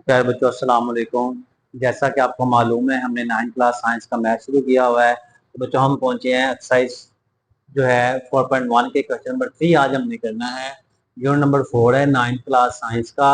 खैर बच्चों, अस्सलाम वालेकुम। जैसा कि आपको मालूम है, हमने 9th क्लास साइंस का मैथ शुरू किया हुआ है। तो बच्चों, हम पहुंचे हैं एक्सरसाइज जो है 4.1 के क्वेश्चन नंबर 3 आज हमने करना है। यूनिट नंबर 4 है 9th क्लास साइंस का,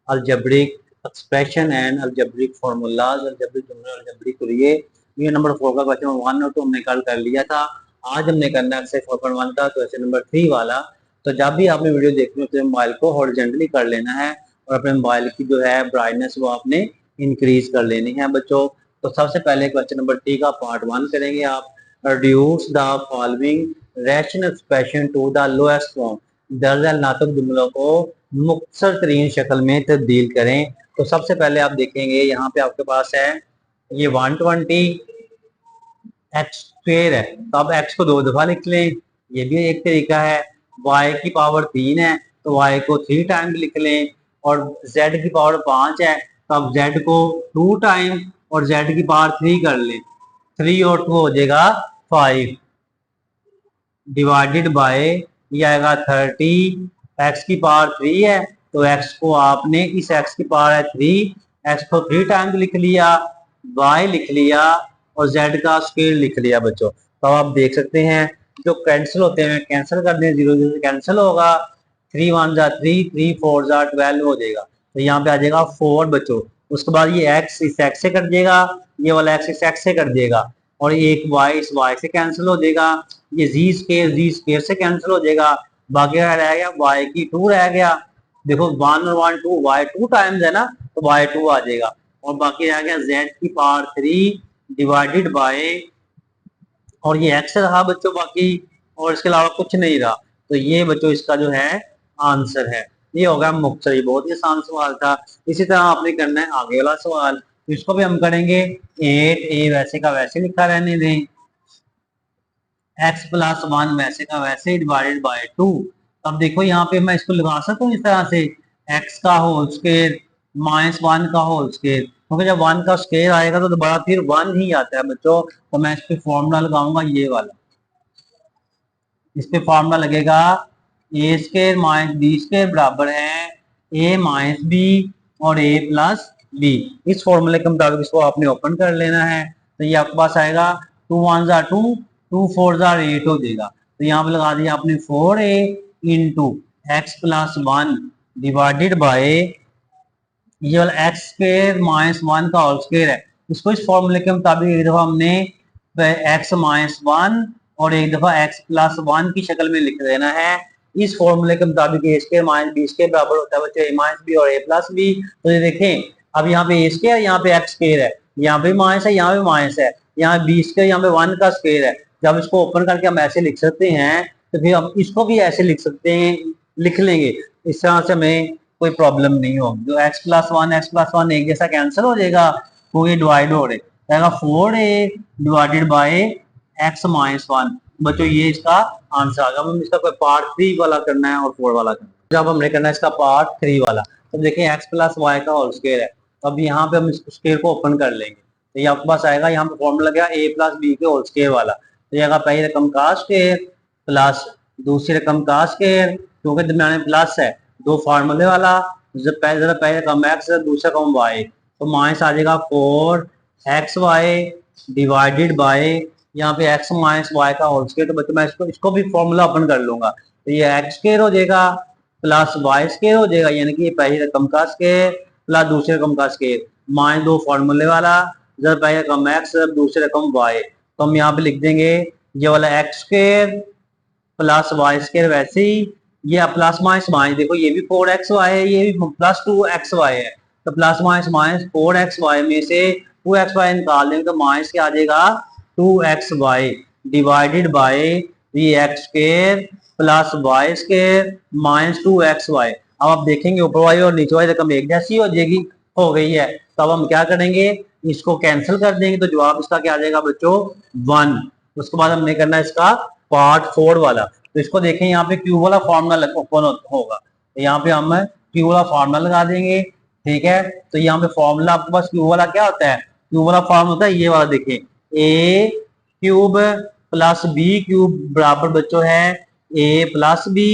algebraic expression and algebraic formulas, algebraic जुमले, अलजेब्रिक कुरिये। यूनिट नंबर 4 का क्वेश्चन नंबर 1 और 2 हमने कल कर लिया था। आज हमने करना है एक्सरसाइज 4.1 का क्वेश्चन नंबर 3 वाला। तो जब भी आपने वीडियो देखनी हो तो मोबाइल को हॉरिजॉन्टली कर लेना है और अपने मोबाइल की जो है ब्राइटनेस वो आपने इंक्रीज कर लेनी है बच्चों। तो सबसे पहले क्वेश्चन नंबर 3 का पार्ट 1 करेंगे आप। Reduce the following rational expression to the lowest form. दर्जन नातक जुमलों को मुख्तसर तरीन शक्ल में तब्दील करें। तो सबसे पहले आप देखेंगे यहाँ पे आपके पास है ये 120 एक्स स्क्वेयर है, तो आप एक्स को 2 दफा लिख लें, ये भी एक तरीका है। वाई की पावर 3 है तो वाई को 3 टाइम लिख लें, और जेड की पावर 5 है तो आप जेड को 2 टाइम और जेड की पावर 3 कर लें। 3 और 2 हो जाएगा 5 डिवाइडेड बाय ये आएगा 30। एक्स की पावर 3 है तो एक्स को आपने इस एक्स की पावर है 3, एक्स को 3 टाइम लिख लिया, वाई लिख लिया और जेड का स्क्वायर लिख लिया बच्चों। तो आप देख सकते हैं जो कैंसिल होते हैं कैंसिल कर दें, 0 0 से कैंसिल होगा। 3 1 जा 3, 3 4 जा 12 हो जाएगा। तो यहाँ पे आ जाएगा 4 बच्चों। उसके बाद ये एक्स इस एक्स से कट जाएगा, ये वाला एक्स इस एक्स से कट जाएगा, और एक वाई इस वाई से कैंसिल हो जाएगा। ये जी स्केयर से कैंसिल हो जाएगा। बाकी रह गया वाई की 2 रह गया। देखो 1 और 1 2, वाई 2 टाइम्स है ना, तो वाई 2 आ जाएगा। और बाकी रह गया जेड की पावर 3 डिवाइडेड बाय, और ये एक्स रहा बच्चों बाकी, और इसके अलावा कुछ नहीं रहा। तो ये बच्चों इसका जो है आंसर है। ये होगा मुख्तसर, बहुत ही आसान सवाल था। इसी तरह आपने करना है आगे वाला सवाल, तो इसको भी हम करेंगे। 8a वैसे का वैसे लिखा रहने दें, एक्स प्लस 1 वैसे का वैसे डिवाइडेड बाय 2। अब देखो यहाँ पे मैं इसको लगा सकता हूँ इस तरह से, एक्स का होल स्क्वायर माइनस 1 का होल स्क्वायर, क्योंकि जब 1 का स्क्वायर आएगा तो दोबारा फिर 1 ही आता है बच्चों। तो मैं इस पे फॉर्मूला लगाऊंगा ये वाला, इस पे फॉर्मूला लगेगा ए स्क्वायर माइनस बी स्क्वायर बराबर है ए माइनस बी और ए प्लस बी। इस फॉर्मूले के मुताबिक इसको आपने ओपन कर लेना है। तो ये आपके पास आएगा 2 1 जा 2, 2 4 जा 8 हो जाएगा। तो यहाँ पे लगा दिया आपने 4a into x plus 1 divided by ये वाला एक्स स्क्वायर माइनस 1 का होल स्क्वायर है। इसको इस फॉर्मूले के मुताबिक एक दफा हमने एक्स माइनस 1 और एक दफा एक्स प्लस 1 की शक्ल में लिख देना है। इस फॉर्मूले के मुताबिक ए स्क्वायर माइनस बी स्क्वायर बराबर होता है बच्चों ए माइनस बी और ए प्लस बी। तो ये देखें, अब यहाँ पे ए स्क्वायर, यहाँ पे एक्स स्क्वायर है, यहाँ पे माइनस है, यहाँ पे माइनस है, यहाँ बी स्क्वायर, यहाँ पे 1 का स्क्वायर है। जब इसको ओपन करके हम ऐसे लिख सकते हैं, तो फिर हम इसको भी ऐसे लिख सकते हैं, लिख लेंगे। इस तरह से हमें कोई प्रॉब्लम नहीं होगी। जो एक्स प्लस वन एक जैसा कैंसिल हो जाएगा, तो ये डिवाइड हो रहे 4a divided by x minus 1। बच्चों ये इसका आंसर आ गया। हम इसका कोई पार्ट 3 वाला करना है और 4 वाला करना है। जब हमने करना है इसका पार्ट 3 वाला, तो देखें एक्स प्लस वाई का होल स्क्वायर है, तो अब यहाँ पे हम इस स्क्वायर को ओपन कर लेंगे। तो ये आपके पास आएगा, यहाँ पे फॉर्मूला लगेगा ए प्लस बी के होल स्क्वायर वाला। तो ये आएगा पहली रकम का स्क्वायर प्लस दूसरी रकम का स्क्वायर, क्योंकि दरम्यान में प्लस है, दो फार्मूले वाला, पहले रकम एक्स दूसरा रकम वाई, तो माइनस आ जाएगा 4 एक्स वाई डिवाइडेड बाय यहाँ पे एक्स माइनस वाई का होल स्क्वायर। तो बच्चों मैं इसको भी फॉर्मूला ओपन कर लूंगा। तो ये एक्स स्क्वायर हो जाएगा प्लस वाई स्क्वायर हो जाएगा, यानी कि ये पहली रकम का स्क्वायर प्लस दूसरी रकम का स्क्वायर, माइनस दो फार्मूले वाला, जब पहली रकम एक्स दूसरी रकम वाई। तो हम यहाँ पे लिख देंगे ये वाला x square plus y square, वैसे ही ये प्लस माइनस माइनस, देखो ये भी 4xy है, ये भी प्लस 2xy है। तो प्लस माइनस माइनस 4xy में से 2xy निकाल देंगे तो माइनस क्या आ जाएगा 2xy डिवाइडेड बाय ये x square plus y square minus 2xy। अब आप देखेंगे ऊपर वाली और नीचे वाली रकम एक जैसी हो जाएगी, हो गई है। तो अब हम क्या करेंगे, इसको कैंसिल कर देंगे, तो जवाब इसका क्या आ जाएगा बच्चों 1। उसके बाद हमने करना है इसका पार्ट 4 वाला। तो इसको देखें, यहाँ पे क्यू वाला फॉर्मूला ओपन होगा, तो यहाँ पे हम क्यू वाला फॉर्मूला लगा देंगे। ठीक है, तो यहाँ पे फॉर्मूला आपके पास क्यू वाला क्या होता है, क्यू वाला फॉर्मूला होता है ये वाला, देखें a cube plus b cube बराबर बच्चों है a plus b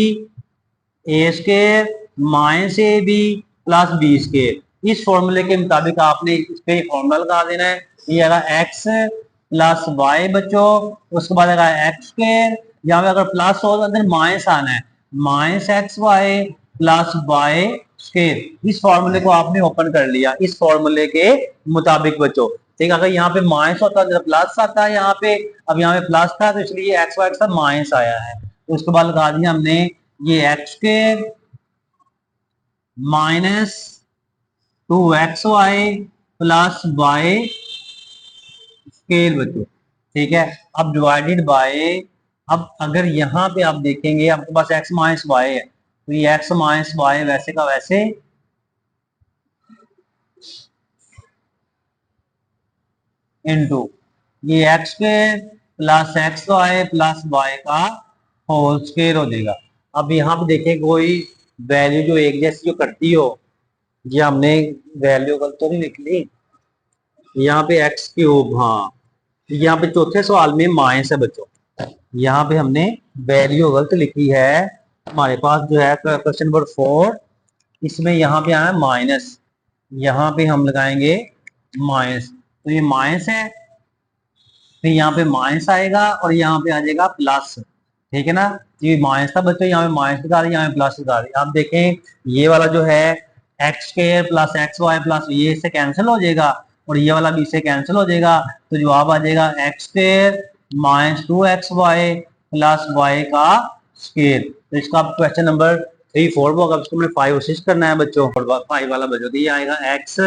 a square minus a b plus b square. इस फॉर्मूले के मुताबिक आपने इस पे फॉर्मूला लगा देना है। ये आएगा एक्स प्लस वाई बच्चों, उसके बाद आएगा एक्स स्क्वायर, यहाँ पे अगर प्लस हो तो अंदर माइनस आना है, minus x y plus y square. इस फॉर्मूले को आपने ओपन कर लिया इस फॉर्मूले के मुताबिक बच्चों, ठीक है। अगर यहाँ पे माइनस होता है प्लस आता है यहाँ पे, अब यहाँ पे प्लस था तो इसलिए एक्स वाई के साथ माइनस आया है। तो उसके बाद लगा दिया हमने ये x square minus 2xy plus y square बच्चों, ठीक है। अब डिवाइडेड बाय, अब अगर यहाँ पे आप देखेंगे आपके पास x माइनस वाई है, तो ये x माइनस वाई वैसे का वैसे इनटू ये x square plus x y plus y का होल स्क्वायर हो जाएगा। अब यहाँ पे देखें कोई वैल्यू जो एक जैसी जो करती हो, ये हमने वैल्यू गलत तो नहीं लिख ली, यहाँ पे एक्स क्यूब, हाँ यहाँ पे चौथे सवाल में माइनस है बच्चों, यहाँ पे हमने वैल्यू गलत लिखी है। हमारे पास जो है क्वेश्चन नंबर 4, इसमें यहाँ पे आया माइनस, यहाँ पे हम लगाएंगे माइनस, तो ये माइनस है, फिर यहाँ पे माइनस आएगा और यहाँ पे आ जाएगा प्लस, ठीक है ना। ये माइनस था बच्चों, यहाँ पे माइनस लगा रही, यहाँ पे प्लस लगा रही। आप देखें ये वाला जो है x square plus x y plus, ये इससे कैंसिल हो जाएगा और ये वाला भी इससे कैंसिल हो जाएगा, तो जवाब आ जाएगा x square minus 2xy plus y का स्क्वायर। तो इसका क्वेश्चन नंबर 3 4 होगा, इसको हमने 5 और 6 करना है बच्चों, 5 वाला बच्चों, तो ये आएगा x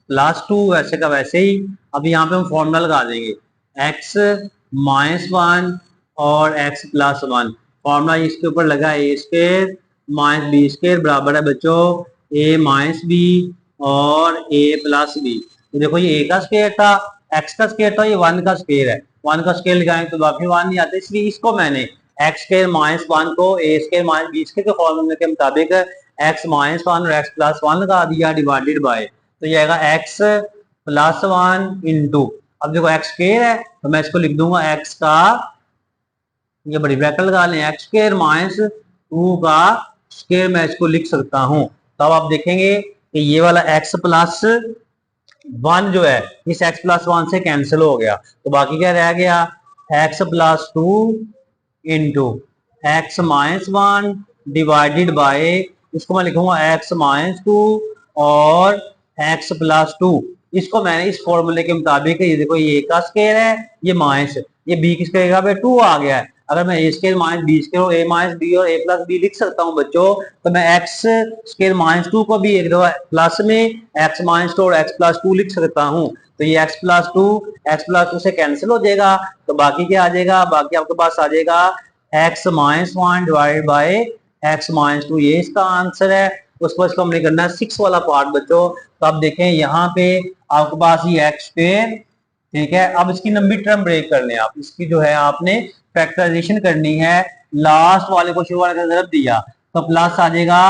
प्लस 2 वैसे का वैसे ही। अब यहाँ पे हम फॉर्मूला लगा देंगे x माइनस 1 और x प्लस 1, फॉर्मूला इसके ऊपर लगा ए स्क्वायर माइनस बी स्क्वायर बराबर है बच्चों a माइनस बी और a प्लस बी। तो देखो ये a का स्क्वायर था, x का स्क्वायर था, ये 1 का स्क्वायर है, 1 का स्क्वायर लगाएंगे तो बाकी 1 नहीं आता, इसलिए इसको मैंने x स्क्वायर माइनस 1 को a square minus b square के फॉर्मूले के मुताबिक x माइनस 1 और x प्लस 1 लगा दिया डिवाइडेड बाय, तो ये आएगा x प्लस 1 इंटू, अब देखो x स्क्वायर है तो मैं इसको लिख दूंगा x का, ये बड़ी ब्रैकेट लगा लें, एक्स स्क्वायर माइनस 2 का स्क्वायर मैं इसको लिख सकता हूं। तब आप देखेंगे कि ये वाला x प्लस 1 जो है इस x प्लस 1 से कैंसिल हो गया, तो बाकी क्या रह गया x plus 2 into x minus 1 divided by, इसको मैं लिखूंगा x माइनस 2 और x प्लस 2। इसको मैंने इस फॉर्मूले के मुताबिक, ये देखो ये a का स्क्वायर है, ये माइनस, ये b की स्क्वायर का 2 आ गया है, अगर मैं ए स्क्वायर माइनस बी स्क्वायर और ए माइनस बी और ए प्लस बी लिख सकता हूं बच्चों, तो मैं एक्स स्क्वायर माइनस 2 को भी एक दफा प्लस में एक्स माइनस 2 और एक्स प्लस 2 लिख सकता हूं, तो ये एक्स प्लस 2 से कैंसिल हो जाएगा, तो बाकी क्या आ जाएगा, बाकी आपके पास आ जाएगा x minus 1 divided by x minus 2, ये इसका आंसर है। उस पर इसको हमने करना है 6 वाला पार्ट बच्चों। तो आप देखें यहाँ पे आपके पास ये एक्स स्क्वायर, ठीक है। अब इसकी लंबी टर्म ब्रेक कर लें आप, इसकी जो है आपने फैक्टराइजेशन करनी है, लास्ट वाले को शुरू वाले का ज़रब दिया तो प्लस आ जाएगा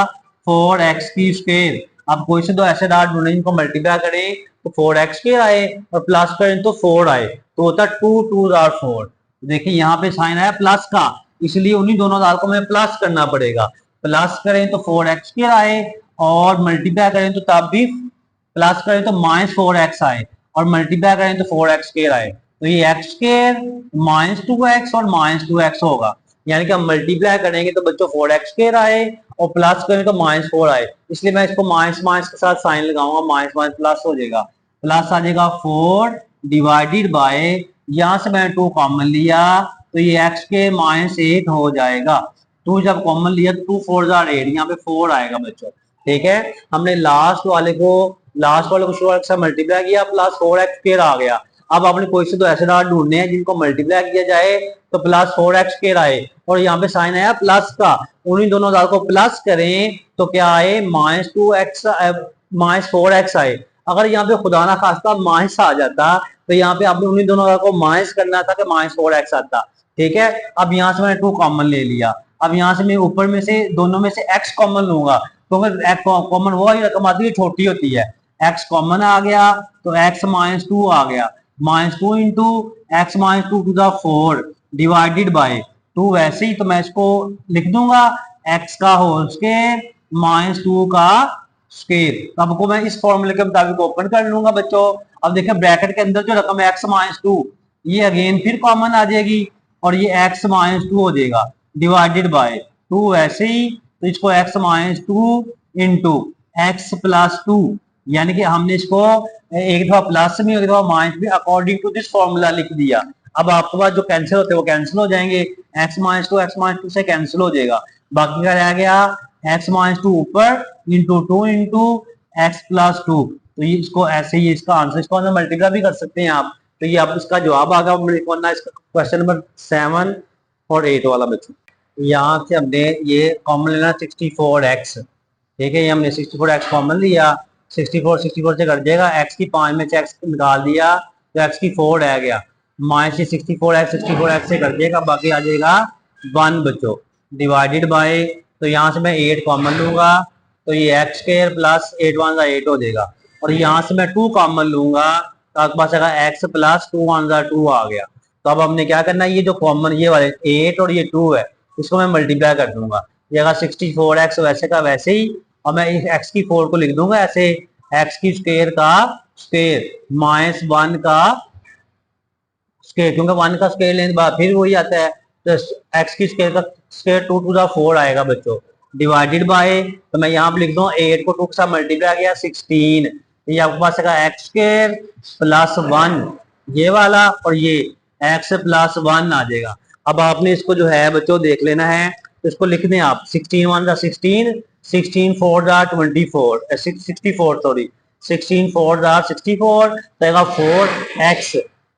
4x की स्क्वायर। अब कोई से दो ऐसे डाट ढूंढे जिनको मल्टीप्लाई करें तो 4x स्क्वायर आए और प्लस करें तो 4 आए, तो होता 2 2 4। देखिए यहाँ पे साइन आया प्लस का, इसलिए उन्हीं दोनों दार को हमें प्लस करना पड़ेगा, प्लस करें तो 4x स्क्वायर आए और मल्टीप्लाई करें तो तब भी प्लस करें तो माइनस 4x आए और मल्टीप्लाई करें तो 4x स्क्वायर आए, तो ये एक्स स्क्वायर माइनस 2x और माइनस 2x होगा, यानी कि हम मल्टीप्लाई करेंगे तो बच्चों 4x स्क्वायर आए और प्लस करें तो माइनस 4 आए, इसलिए मैं इसको माइनस माइनस के साथ साइन लगाऊंगा, माइनस माइनस प्लस हो जाएगा, प्लस आ जाएगा 4 डिवाइडेड बाय, यहां से मैंने 2 कॉमन लिया तो ये x के माइनस 8 हो जाएगा, 2 जब कॉमन लिया तो 2 4 8, यहाँ पे 4 आएगा बच्चों, ठीक है। हमने लास्ट वाले को शुरू वाले के साथ मल्टीप्लाई किया प्लस 4x स्क्वायर आ गया। अब आपने कोई से तो ऐसे डाट ढूंढने हैं जिनको मल्टीप्लाई किया जाए तो प्लस 4x स्क्वायर आए और यहाँ पे साइन आया प्लस का, उन्हीं दोनों दार को प्लस करें तो क्या आए माइनस 2x माइनस 4x आए। अगर यहाँ पे खुदा ना खास्ता माइनस आ जाता तो यहाँ पे आपने उन्हीं दोनों दार को माइनस करना था कि माइनस 4x आता, ठीक है। अब यहाँ से मैंने 2 कॉमन ले लिया, अब यहाँ से मैं ऊपर में से दोनों में से x कॉमन लूंगा, क्योंकि x कॉमन वो रकम आती है छोटी होती है, x कॉमन आ गया तो x माइनस 2 आ गया, minus 2 into x minus 2 to the 4 divided by 2, वैसे ही तो मैं इसको लिख दूंगा x का होल स्क्वायर माइनस 2 का स्क्वायर। आपको मैं इस फॉर्मूले के मुताबिक ओपन कर लूंगा बच्चों। अब देखिए ब्रैकेट के अंदर जो रकम है x माइनस 2, ये अगेन फिर कॉमन आ जाएगी और ये x माइनस 2 हो जाएगा डिवाइडेड बाय 2 ऐसे ही, तो इसको x minus 2 into x plus 2, यानी कि हमने इसको एक दफा प्लस में एक दफा माइनस में अकॉर्डिंग टू दिस फॉर्मूला लिख दिया। अब आपके पास जो कैंसिल होते हैं वो कैंसिल हो जाएंगे, x माइनस टू से कैंसिल हो जाएगा, बाकी का रह गया x माइनस 2 ऊपर इंटू 2 इंटू एक्स प्लस 2। तो ये इसको ऐसे ही इसका आंसर, इसको अंदर मल्टीप्लाई भी कर सकते हैं आप। तो ये अब इसका जवाब आ गया वरना इसका क्वेश्चन नंबर 7 और 8 वाला बच्चों। यहाँ से हमने ये कॉमन लेना 64x, ठीक है, ये हमने 64x कॉमन लिया, 64 से कट जाएगा, x की 5 में से x निकाल दिया तो x की 4 रह गया, माइनस 64x से कट जाएगा, बाकी आ जाएगा 1 बच्चों डिवाइडेड बाय, तो यहाँ से मैं 8 कॉमन लूंगा तो ये एक्स स्क्वायर प्लस 8 वन 8 हो जाएगा, और यहाँ से मैं 2 कॉमन लूंगा तो आपके पास आएगा एक्स प्लस 2 वन 2 आ गया। तो अब हमने क्या करना है, ये जो कॉमन ये वाले 8 और ये 2 है इसको मैं मल्टीप्लाई कर दूंगा, ये आएगा 64x वैसे का वैसे ही, और मैं इस x की 4 को लिख दूंगा ऐसे, x की स्क्वायर का स्क्वायर माइनस 1 का स्क्वायर, क्योंकि 1 का स्क्वायर लेने के बाद फिर वही आता है, तो x की स्क्वायर का स्क्वायर 2 टू द 4 आएगा बच्चों डिवाइडेड बाय, तो मैं यहाँ पे लिख दूं 8 को 2 के साथ मल्टीप्लाई किया 16, ये आपके पास आएगा एक्स स्क्वायर प्लस 1 ये वाला, और ये एक्स प्लस 1 आ जाएगा। अब आपने इसको जो है बच्चों देख लेना है, तो इसको लिख दें आप 16 वन 16, 16 4 24 64 सॉरी 16 4 64, तो आएगा 4x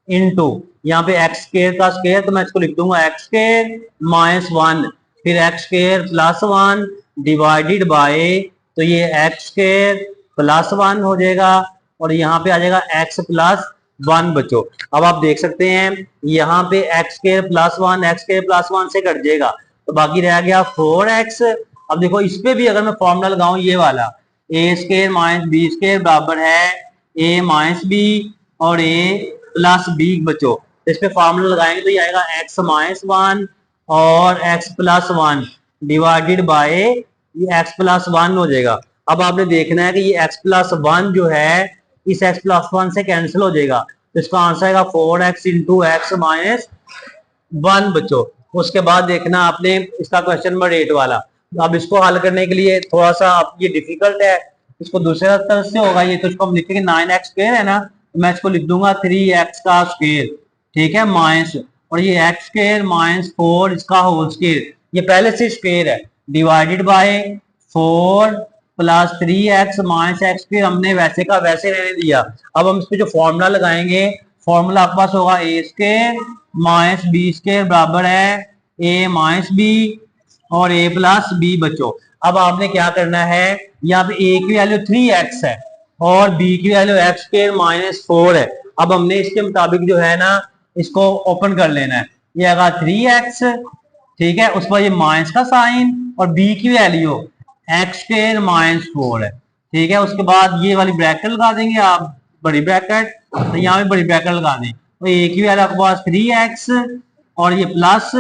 इंटू यहाँ पे एक्स स्क्वायर का स्क्वायर, तो मैं इसको लिख दूंगा एक्स स्क्वायर माइनस 1, फिर x square plus 1 divided by, तो ये एक्स स्क्वायर प्लस 1 हो जाएगा, और यहाँ पे आ जाएगा एक्स प्लस 1 बच्चों। अब आप देख सकते हैं यहाँ पे x square plus 1 x square plus 1 से कट जाएगा, तो बाकी रह गया 4x। अब देखो इस पे भी अगर मैं फॉर्मूला लगाऊं ये वाला, ए स्क्वायर माइनस बी स्क्वायर बराबर है ए माइनस बी और ए प्लस बी बच्चों, इस पे फॉर्मूला लगाएंगे तो ये आएगा एक्स माइनस 1 और एक्स प्लस 1 डिवाइडेड बाय ये एक्स प्लस 1 हो जाएगा। अब आपने देखना है कि ये एक्स प्लस 1 जो है इस एक्स प्लस 1 से कैंसिल हो जाएगा, तो इसका आंसर आएगा 4x इंटू एक्स माइनस 1 बच्चों। उसके बाद देखना आपने इसका क्वेश्चन नंबर 8 वाला, अब इसको हल करने के लिए थोड़ा सा आप ये डिफिकल्ट है, इसको दूसरे तरह से होगा, ये तो इसको हम लिखेंगे 9x स्क्वायर है ना, तो मैं इसको लिख दूंगा 3x का स्क्वायर, ठीक है, माइनस, और ये एक्स स्क्वायर माइनस 4 इसका होल स्क्वायर, ये पहले से स्क्वायर है, divided by 4 plus 3x minus x square हमने वैसे का वैसे रहने दिया। अब हम इस पे जो फॉर्मूला लगाएंगे, फॉर्मूला आपके पास होगा ए स्क्वायर माइनस बी स्क्वायर बराबर है ए माइनस बी और ए प्लस बी बच्चों। अब आपने क्या करना है, यहाँ पे ए की वैल्यू 3x है और बी की वैल्यू एक्स स्क्वायर माइनस 4 है। अब हमने इसके मुताबिक जो है ना इसको ओपन कर लेना है, ये आएगा 3x, ठीक है, उस पर ये माइनस का साइन और बी की वैल्यू एक्स स्क्वायर माइनस 4 है, ठीक है। उसके बाद ये वाली ब्रैकेट लगा देंगे आप, बड़ी ब्रैकेट, तो यहाँ पे बड़ी ब्रैकेट लगा दें, तो ए की वैल्यू आपके पास 3x और ये प्लस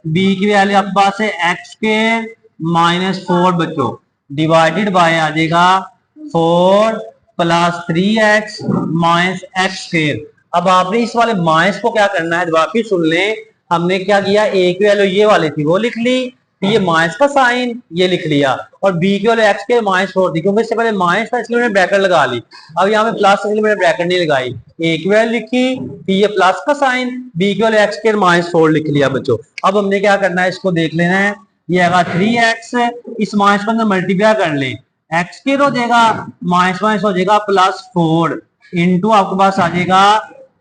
बी की वैल्यू आपके पास है एक्स स्क्वायर माइनस 4 बच्चों डिवाइडेड बाय आ जाएगा 4 plus 3x minus x square. अब आपने इस वाले माइनस को क्या करना है, वापिस सुन लें, हमने क्या किया, ए की वैल्यू ये वाली थी वो लिख ली, ये माइनस का साइन ये लिख लिया, और बी की वैल्यू एक्स के माइनस 4 थी, क्योंकि इससे पहले माइनस था इसलिए मैंने ब्रैकेट लगा ली। अब यहाँ पे प्लस इसलिए मैंने ब्रैकेट नहीं लगाई, ए की वैल्यू लिखी, फिर ये प्लस का साइन, बी की वैल्यू एक्स के माइनस 4 लिख लिया बच्चों। अब हमने क्या करना है, इसको देख लेना है, ये आएगा 3x, इस माइनस को अंदर मल्टीप्लाई कर ले, एक्स स्क्वायर हो जाएगा माइनस माइनस हो जाएगा प्लस 4 इंटू आपके पास आ जाएगा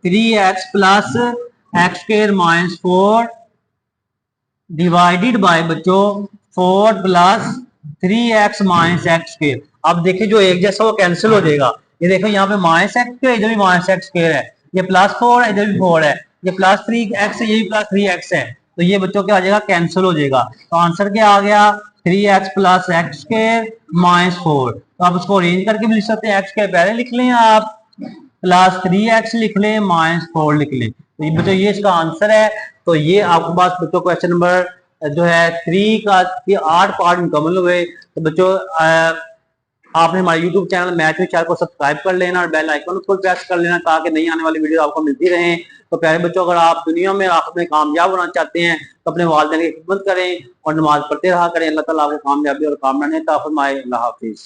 3x plus x square minus 4 divided bye बच्चों 4 plus 3x minus x square. अब देखिए जो एक जैसा वो कैंसिल हो जाएगा, ये देखो यहाँ पे माइनस एक्स स्क्वायर, इधर भी माइनस एक्स स्क्वायर है, ये प्लस 4 इधर भी 4 है, ये प्लस 3x है, ये भी प्लस 3x है, तो ये बच्चों क्या आ जाएगा, कैंसिल हो जाएगा। तो आंसर क्या आ गया, 3x plus x square minus 4। तो आप उसको अरेंज करके भी लिख सकते हैं, एक्स स्क्वायर पहले लिख लें आप, प्लस 3x लिख लें माइनस 4 लिख लें, तो ये बच्चों ये इसका आंसर है। तो ये आपके पास बच्चों क्वेश्चन नंबर जो है 3 का ये 8 पार्ट मुकम्मल हुए। तो बच्चों आपने हमारे YouTube चैनल मैथ विद चार को सब्सक्राइब कर लेना और बेल आइकन को प्रेस कर लेना ताकि नई आने वाली वीडियो आपको मिलती रहे। तो प्यारे बच्चों, अगर आप दुनिया में आखिरत में कामयाब होना चाहते हैं तो अपने वालिदैन की खिदमत करें और नमाज पढ़ते रहा करें। अल्लाह ताला आपको कामयाबी और कामरानी अता फरमाए। अल्लाह हाफिज।